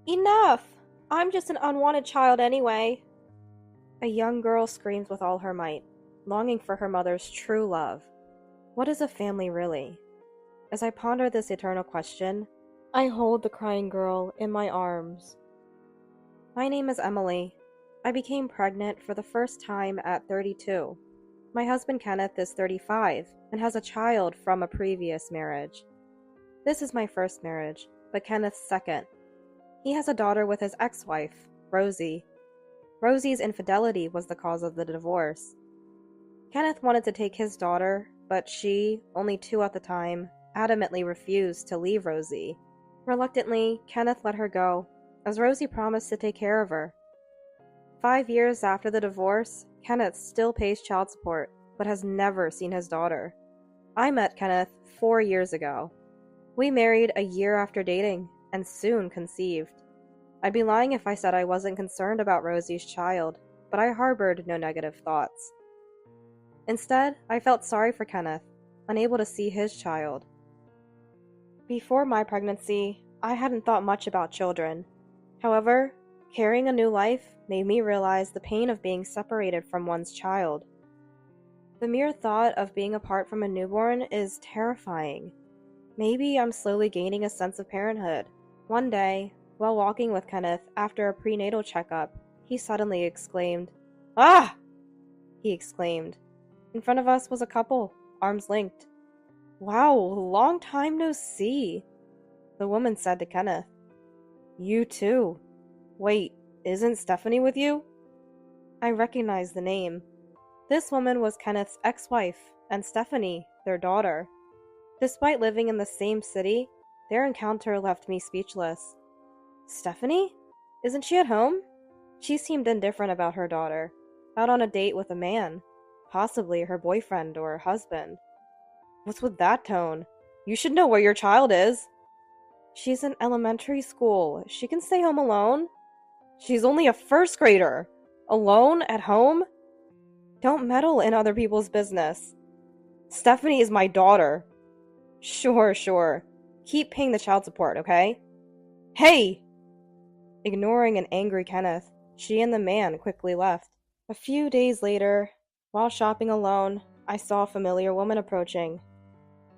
Enough! I'm just an unwanted child anyway. A young girl screams with all her might, longing for her mother's true love. What is a family really? As I ponder this eternal question, I hold the crying girl in my arms. My name is Emily. I became pregnant for the first time at 32. My husband Kenneth is 35 and has a child from a previous marriage. This is my first marriage, but Kenneth's second. He has a daughter with his ex-wife, Rosie. Rosie's infidelity was the cause of the divorce. Kenneth wanted to take his daughter, but she, only 2 at the time, adamantly refused to leave Rosie. Reluctantly, Kenneth let her go, as Rosie promised to take care of her. 5 years after the divorce, Kenneth still pays child support, but has never seen his daughter. I met Kenneth 4 years ago. We married a year after dating, and soon conceived. I'd be lying if I said I wasn't concerned about Rosie's child, but I harbored no negative thoughts. Instead, I felt sorry for Kenneth, unable to see his child. Before my pregnancy, I hadn't thought much about children. However, carrying a new life made me realize the pain of being separated from one's child. The mere thought of being apart from a newborn is terrifying. Maybe I'm slowly gaining a sense of parenthood. One day, while walking with Kenneth after a prenatal checkup, he suddenly exclaimed, "Ah!" he exclaimed. In front of us was a couple, arms linked. "Wow, long time no see," the woman said to Kenneth. "You too. Wait, isn't Stephanie with you?" I recognized the name. This woman was Kenneth's ex-wife, and Stephanie, their daughter. Despite living in the same city, their encounter left me speechless. Stephanie? Isn't she at home? She seemed indifferent about her daughter, out on a date with a man, possibly her boyfriend or husband. What's with that tone? You should know where your child is. She's in elementary school. She can stay home alone. She's only a first grader. Alone at home? Don't meddle in other people's business. Stephanie is my daughter. Sure. Keep paying the child support, okay? Hey! Ignoring an angry Kenneth, she and the man quickly left. A few days later, while shopping alone, I saw a familiar woman approaching.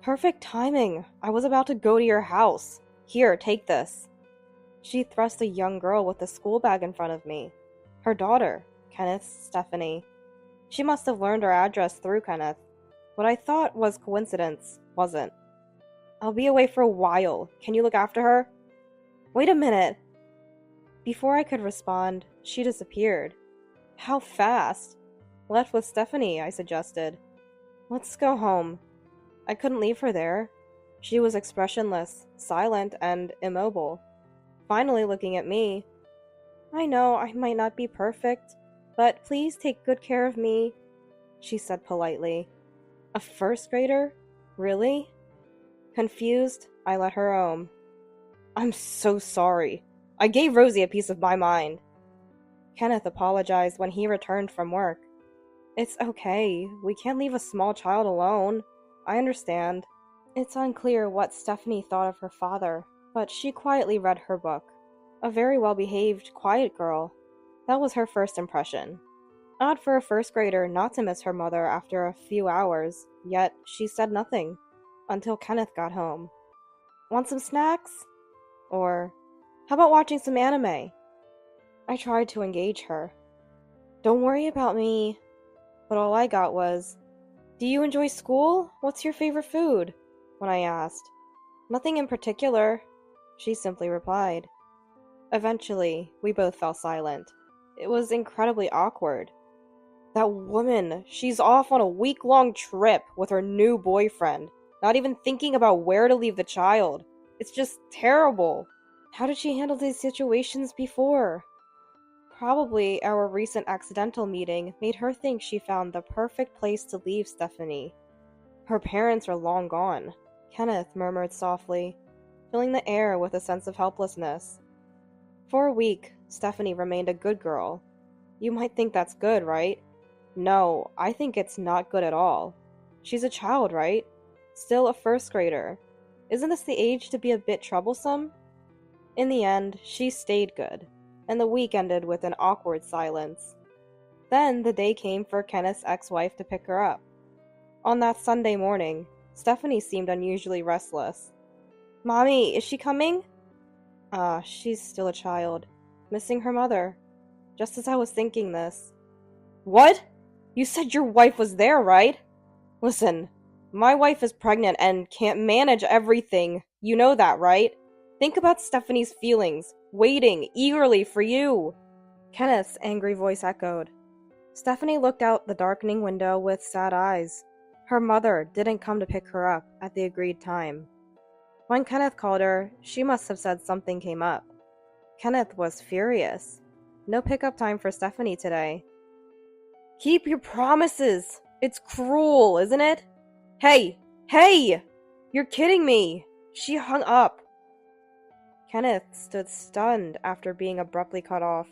Perfect timing! I was about to go to your house. Here, take this. She thrust a young girl with a school bag in front of me. Her daughter, Kenneth's Stephanie. She must have learned our address through Kenneth. What I thought was coincidence wasn't. I'll be away for a while. Can you look after her? Wait a minute. Before I could respond, she disappeared. How fast? Left with Stephanie, I suggested. Let's go home. I couldn't leave her there. She was expressionless, silent, and immobile. Finally looking at me. I know I might not be perfect, but please take good care of me, she said politely. A first grader? Really? Confused, I let her roam. I'm so sorry. I gave Rosie a piece of my mind. Kenneth apologized when he returned from work. It's okay. We can't leave a small child alone. I understand. It's unclear what Stephanie thought of her father, but she quietly read her book. A very well-behaved, quiet girl. That was her first impression. Odd for a first grader not to miss her mother after a few hours, yet she said nothing. Until Kenneth got home. Want some snacks? Or, how about watching some anime? I tried to engage her. Don't worry about me. But all I got was, do you enjoy school? What's your favorite food? When I asked. Nothing in particular, she simply replied. Eventually, we both fell silent. It was incredibly awkward. That woman, she's off on a week-long trip with her new boyfriend. Not even thinking about where to leave the child. It's just terrible. How did she handle these situations before? Probably our recent accidental meeting made her think she found the perfect place to leave Stephanie. Her parents are long gone, Kenneth murmured softly, filling the air with a sense of helplessness. For a week, Stephanie remained a good girl. You might think that's good, right? No, I think it's not good at all. She's a child, right? Still a first grader. Isn't this the age to be a bit troublesome? In the end, she stayed good, and the week ended with an awkward silence. Then the day came for Kenneth's ex-wife to pick her up. On that Sunday morning, Stephanie seemed unusually restless. "Mommy, is she coming?" She's still a child, missing her mother. Just as I was thinking this. "What? You said your wife was there, right?" "Listen, my wife is pregnant and can't manage everything. You know that, right? Think about Stephanie's feelings, waiting eagerly for you." Kenneth's angry voice echoed. Stephanie looked out the darkening window with sad eyes. Her mother didn't come to pick her up at the agreed time. When Kenneth called her, she must have said something came up. Kenneth was furious. No pickup time for Stephanie today. "Keep your promises! It's cruel, isn't it?" Hey! Hey! You're kidding me!" She hung up. Kenneth stood stunned after being abruptly cut off.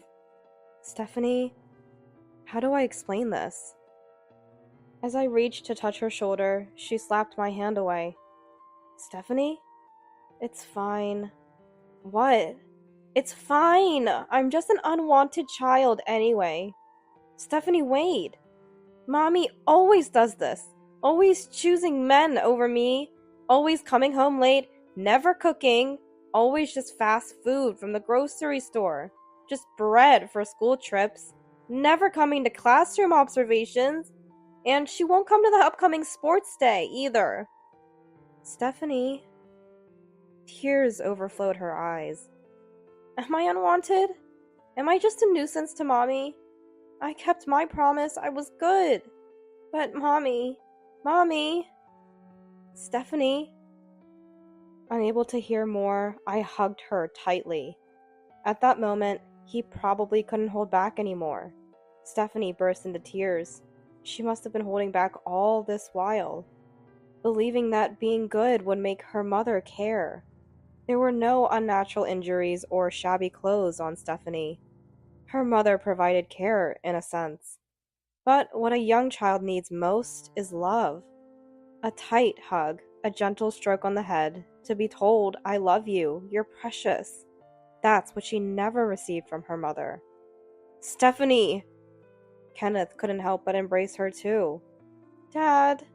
"Stephanie, how do I explain this?" As I reached to touch her shoulder, she slapped my hand away. "Stephanie? It's fine." "What?" "It's fine! I'm just an unwanted child anyway." "Stephanie, wait. Mommy always does this. Always choosing men over me. Always coming home late. Never cooking. Always just fast food from the grocery store. Just bread for school trips. Never coming to classroom observations. And she won't come to the upcoming sports day either." "Stephanie." Tears overflowed her eyes. "Am I unwanted? Am I just a nuisance to Mommy? I kept my promise. I was good. But Mommy, Stephanie." Unable to hear more, I hugged her tightly. At that moment, he probably couldn't hold back anymore. Stephanie burst into tears. She must have been holding back all this while, believing that being good would make her mother care. There were no unnatural injuries or shabby clothes on Stephanie. Her mother provided care, in a sense. But what a young child needs most is love. A tight hug, a gentle stroke on the head, to be told, "I love you, you're precious." That's what she never received from her mother. "Stephanie!" Kenneth couldn't help but embrace her too. "Dad."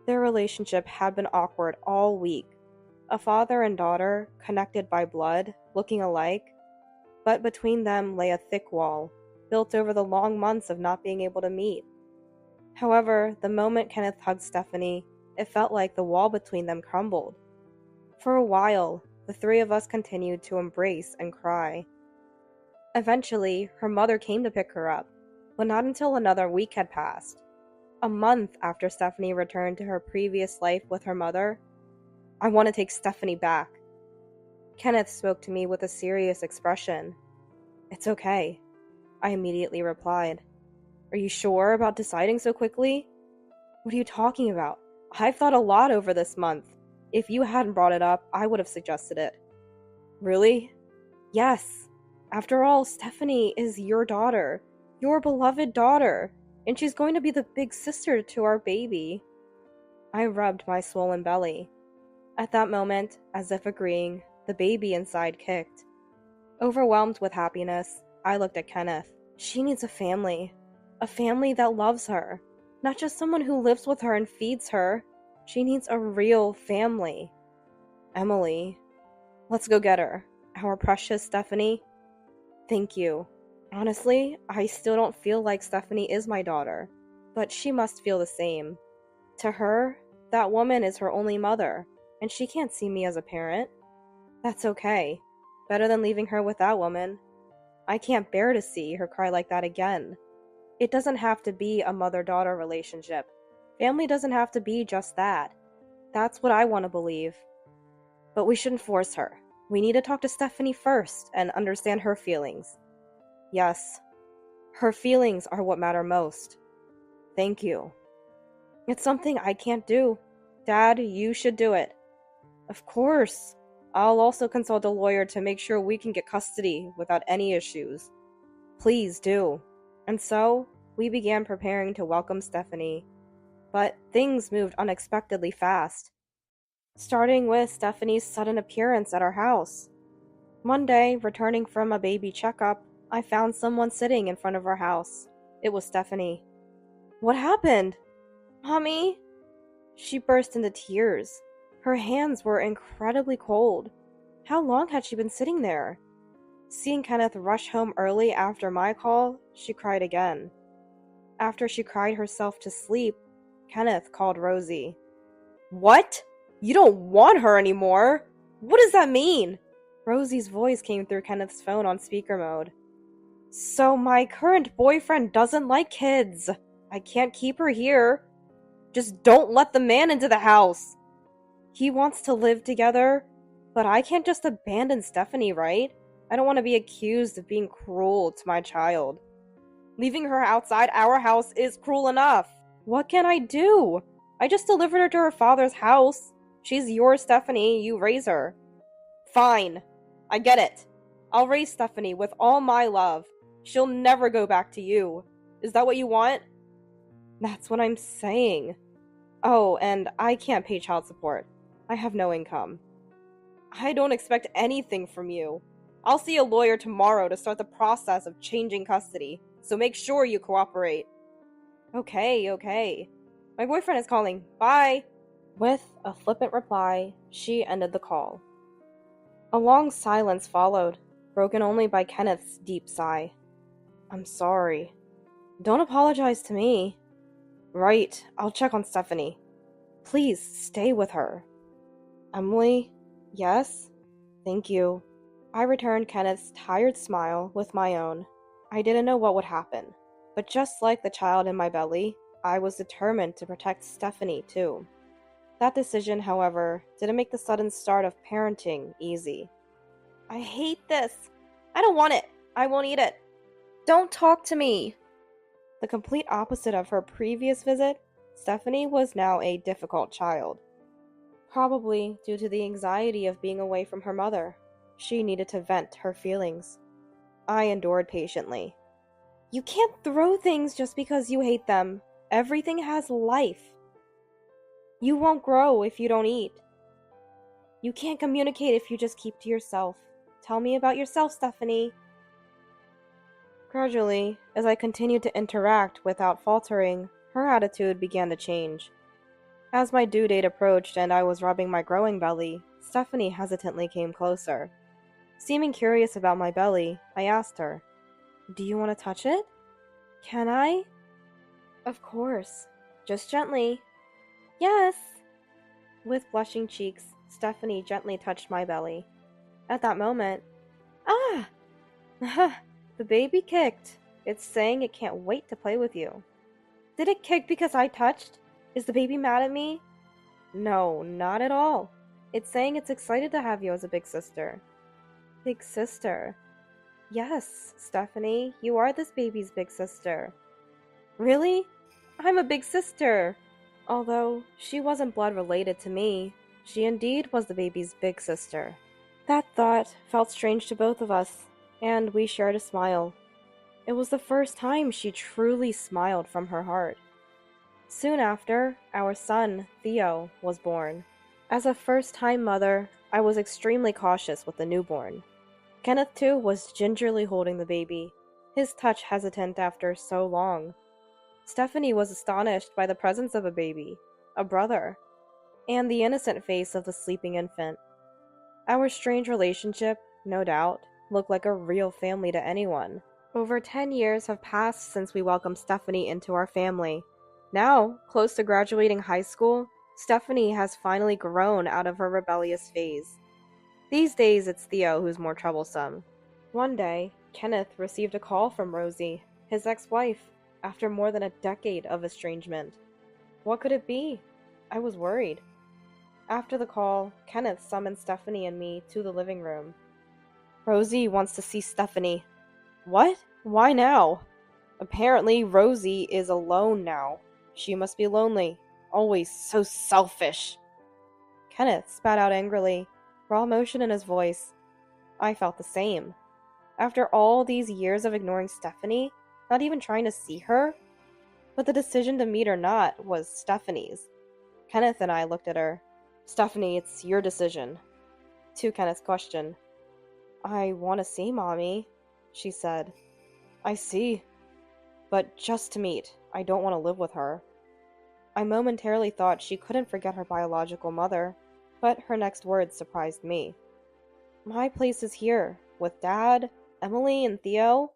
Their relationship had been awkward all week. A father and daughter, connected by blood, looking alike, but between them lay a thick wall, built over the long months of not being able to meet. However, the moment Kenneth hugged Stephanie, it felt like the wall between them crumbled. For a while, the three of us continued to embrace and cry. Eventually, her mother came to pick her up, but not until another week had passed. A month after Stephanie returned to her previous life with her mother. "I want to take Stephanie back." Kenneth spoke to me with a serious expression. "It's okay," I immediately replied. "Are you sure about deciding so quickly?" "What are you talking about? I've thought a lot over this month. If you hadn't brought it up, I would have suggested it." "Really?" "Yes. After all, Stephanie is your daughter, your beloved daughter, and she's going to be the big sister to our baby." I rubbed my swollen belly. At that moment, as if agreeing, the baby inside kicked. Overwhelmed with happiness, I looked at Kenneth. She needs a family that loves her, not just someone who lives with her and feeds her. She needs a real family. "Emily, let's go get her. Our precious Stephanie." "Thank you. Honestly, I still don't feel like Stephanie is my daughter, but she must feel the same. To her, that woman is her only mother, and she can't see me as a parent. That's okay. Better than leaving her with that woman. I can't bear to see her cry like that again. It doesn't have to be a mother-daughter relationship. Family doesn't have to be just that. That's what I want to believe. But we shouldn't force her. We need to talk to Stephanie first and understand her feelings." "Yes, her feelings are what matter most. Thank you." "It's something I can't do. Dad, you should do it." "Of course. I'll also consult a lawyer to make sure we can get custody without any issues." "Please do." And so, we began preparing to welcome Stephanie. But things moved unexpectedly fast, starting with Stephanie's sudden appearance at our house. One day, returning from a baby checkup, I found someone sitting in front of our house. It was Stephanie. What happened? Mommy? She burst into tears. Her hands were incredibly cold. How long had she been sitting there? Seeing Kenneth rush home early after my call, she cried again. After she cried herself to sleep, Kenneth called Rosie. What? You don't want her anymore? What does that mean? Rosie's voice came through Kenneth's phone on speaker mode. So my current boyfriend doesn't like kids. I can't keep her here. Just don't let the man into the house. He wants to live together, but I can't just abandon Stephanie, right? I don't want to be accused of being cruel to my child. Leaving her outside our house is cruel enough. What can I do? I just delivered her to her father's house. She's yours, Stephanie. You raise her. Fine. I get it. I'll raise Stephanie with all my love. She'll never go back to you. Is that what you want? That's what I'm saying. Oh, and I can't pay child support. I have no income. I don't expect anything from you. I'll see a lawyer tomorrow to start the process of changing custody, so make sure you cooperate. Okay. My boyfriend is calling. Bye. With a flippant reply, she ended the call. A long silence followed, broken only by Kenneth's deep sigh. I'm sorry. Don't apologize to me. Right, I'll check on Stephanie. Please stay with her. Emily? Yes? Thank you. I returned Kenneth's tired smile with my own. I didn't know what would happen, but just like the child in my belly, I was determined to protect Stephanie too. That decision, however, didn't make the sudden start of parenting easy. I hate this. I don't want it. I won't eat it. Don't talk to me. The complete opposite of her previous visit, Stephanie was now a difficult child. Probably due to the anxiety of being away from her mother. She needed to vent her feelings. I endured patiently. You can't throw things just because you hate them. Everything has life. You won't grow if you don't eat. You can't communicate if you just keep to yourself. Tell me about yourself, Stephanie. Gradually, as I continued to interact without faltering, her attitude began to change. As my due date approached and I was rubbing my growing belly, Stephanie hesitantly came closer. Seeming curious about my belly, I asked her, Do you want to touch it? Can I? Of course. Just gently. Yes. With blushing cheeks, Stephanie gently touched my belly. At that moment, ah! The baby kicked. It's saying it can't wait to play with you. Did it kick because I touched? Is the baby mad at me? No, not at all. It's saying it's excited to have you as a big sister. Big sister? Yes, Stephanie, you are this baby's big sister. Really? I'm a big sister. Although she wasn't blood related to me, she indeed was the baby's big sister. That thought felt strange to both of us, and we shared a smile. It was the first time she truly smiled from her heart. Soon after, our son, Theo, was born. As a first-time mother, I was extremely cautious with the newborn. Kenneth, too, was gingerly holding the baby, his touch hesitant after so long. Stephanie was astonished by the presence of a baby, a brother, and the innocent face of the sleeping infant. Our strange relationship, no doubt, looked like a real family to anyone. Over 10 years have passed since we welcomed Stephanie into our family. Now, close to graduating high school, Stephanie has finally grown out of her rebellious phase. These days, it's Theo who's more troublesome. One day, Kenneth received a call from Rosie, his ex-wife, after more than a decade of estrangement. What could it be? I was worried. After the call, Kenneth summoned Stephanie and me to the living room. Rosie wants to see Stephanie. What? Why now? Apparently, Rosie is alone now. She must be lonely. Always so selfish. Kenneth spat out angrily, raw emotion in his voice. I felt the same. After all these years of ignoring Stephanie, not even trying to see her? But the decision to meet or not was Stephanie's. Kenneth and I looked at her. Stephanie, it's your decision. To Kenneth's question. I want to see Mommy, she said. I see. But just to meet. I don't want to live with her. I momentarily thought she couldn't forget her biological mother, but her next words surprised me. My place is here, with Dad, Emily, and Theo.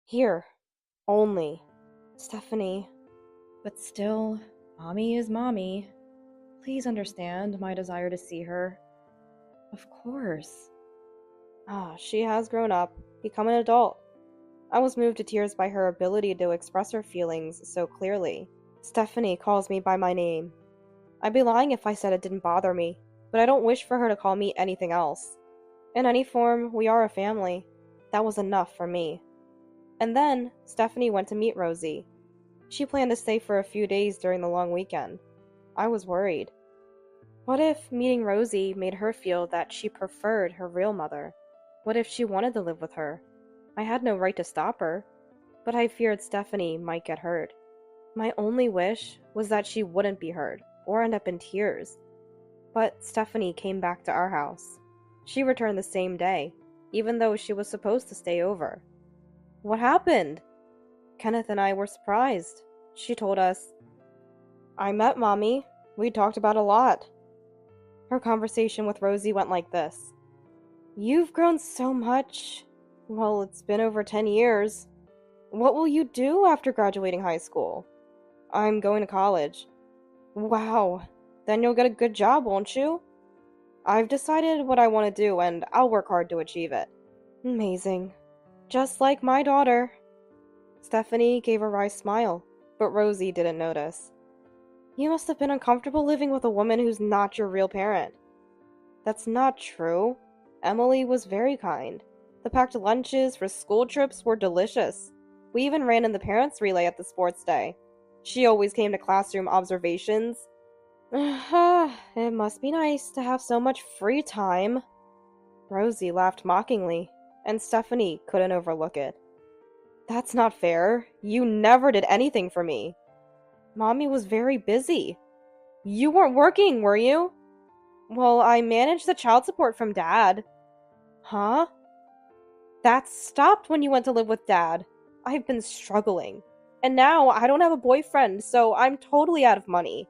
Here. Only. Stephanie. But still, Mommy is Mommy. Please understand my desire to see her. Of course. She has grown up, become an adult. I was moved to tears by her ability to express her feelings so clearly. Stephanie calls me by my name. I'd be lying if I said it didn't bother me, but I don't wish for her to call me anything else. In any form, we are a family. That was enough for me. And then, Stephanie went to meet Rosie. She planned to stay for a few days during the long weekend. I was worried. What if meeting Rosie made her feel that she preferred her real mother? What if she wanted to live with her? I had no right to stop her, but I feared Stephanie might get hurt. My only wish was that she wouldn't be hurt, or end up in tears. But Stephanie came back to our house. She returned the same day, even though she was supposed to stay over. What happened? Kenneth and I were surprised. She told us, I met Mommy. We talked about a lot. Her conversation with Rosie went like this. You've grown so much. Well, it's been over 10 years. What will you do after graduating high school? I'm going to college. Wow. Then you'll get a good job, won't you? I've decided what I want to do, and I'll work hard to achieve it. Amazing. Just like my daughter. Stephanie gave a wry smile, but Rosie didn't notice. You must have been uncomfortable living with a woman who's not your real parent. That's not true. Emily was very kind. The packed lunches for school trips were delicious. We even ran in the parents' relay at the sports day. She always came to classroom observations. It must be nice to have so much free time. Rosie laughed mockingly, and Stephanie couldn't overlook it. That's not fair. You never did anything for me. Mommy was very busy. You weren't working, were you? Well, I managed the child support from Dad. Huh? That stopped when you went to live with Dad. I've been struggling. And now I don't have a boyfriend, so I'm totally out of money.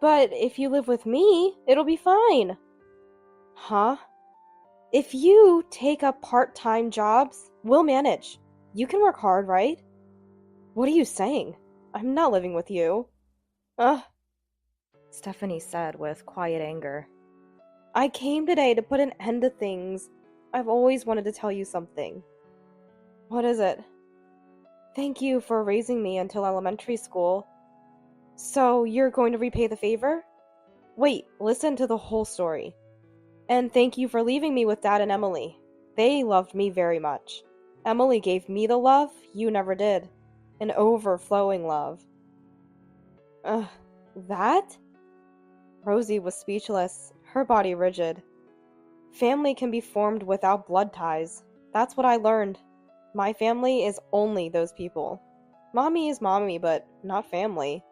But if you live with me, it'll be fine. Huh? If you take up part-time jobs, we'll manage. You can work hard, right? What are you saying? I'm not living with you. Stephanie said with quiet anger. I came today to put an end to things. I've always wanted to tell you something. What is it? Thank you for raising me until elementary school. So you're going to repay the favor? Wait, listen to the whole story. And thank you for leaving me with Dad and Emily. They loved me very much. Emily gave me the love you never did. An overflowing love. That? Rosie was speechless, her body rigid. Family can be formed without blood ties. That's what I learned. My family is only those people. Mommy is mommy, but not family.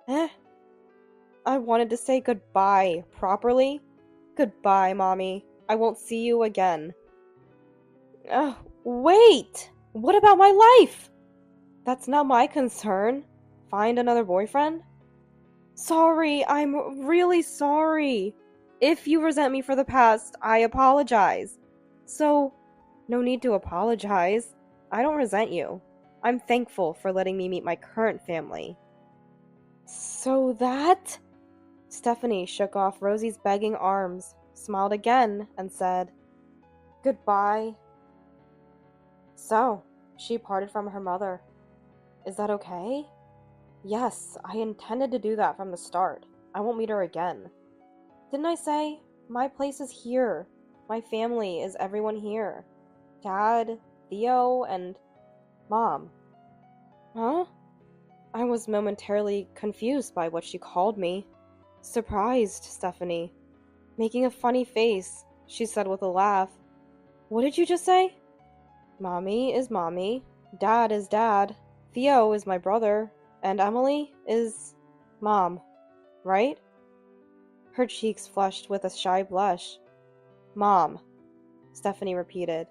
I wanted to say goodbye properly. Goodbye, Mommy. I won't see you again. Wait! What about my life? That's not my concern. Find another boyfriend? Sorry, I'm really sorry. If you resent me for the past, I apologize. So, no need to apologize. I don't resent you. I'm thankful for letting me meet my current family. So that? Stephanie shook off Rosie's begging arms, smiled again, and said, Goodbye. So, she parted from her mother. Is that okay? Yes, I intended to do that from the start. I won't meet her again. Didn't I say? My place is here. My family is everyone here. Dad, Theo, and Mom. Huh? I was momentarily confused by what she called me. Surprised, Stephanie. Making a funny face, she said with a laugh. What did you just say? Mommy is Mommy. Dad is Dad. Theo is my brother. And Emily is Mom. Right? Her cheeks flushed with a shy blush. Mom. Stephanie repeated,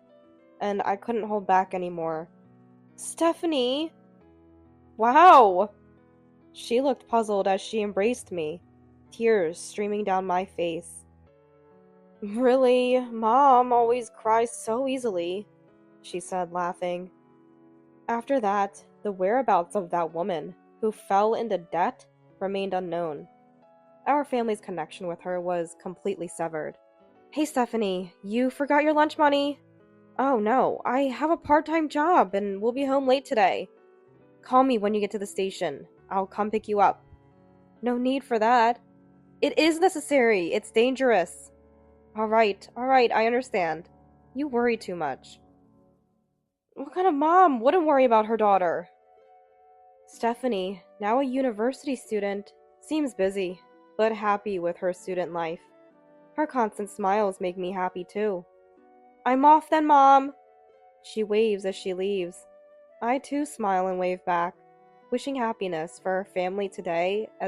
and I couldn't hold back anymore. Stephanie! Wow! She looked puzzled as she embraced me, tears streaming down my face. Really, Mom always cries so easily, she said, laughing. After that, the whereabouts of that woman, who fell into debt, remained unknown. Our family's connection with her was completely severed. Hey Stephanie, you forgot your lunch money? Oh no, I have a part-time job and we'll be home late today. Call me when you get to the station. I'll come pick you up. No need for that. It is necessary. It's dangerous. Alright, I understand. You worry too much. What kind of mom wouldn't worry about her daughter? Stephanie, now a university student, seems busy, but happy with her student life. Her constant smiles make me happy too. I'm off then, Mom! She waves as she leaves. I too smile and wave back, wishing happiness for her family today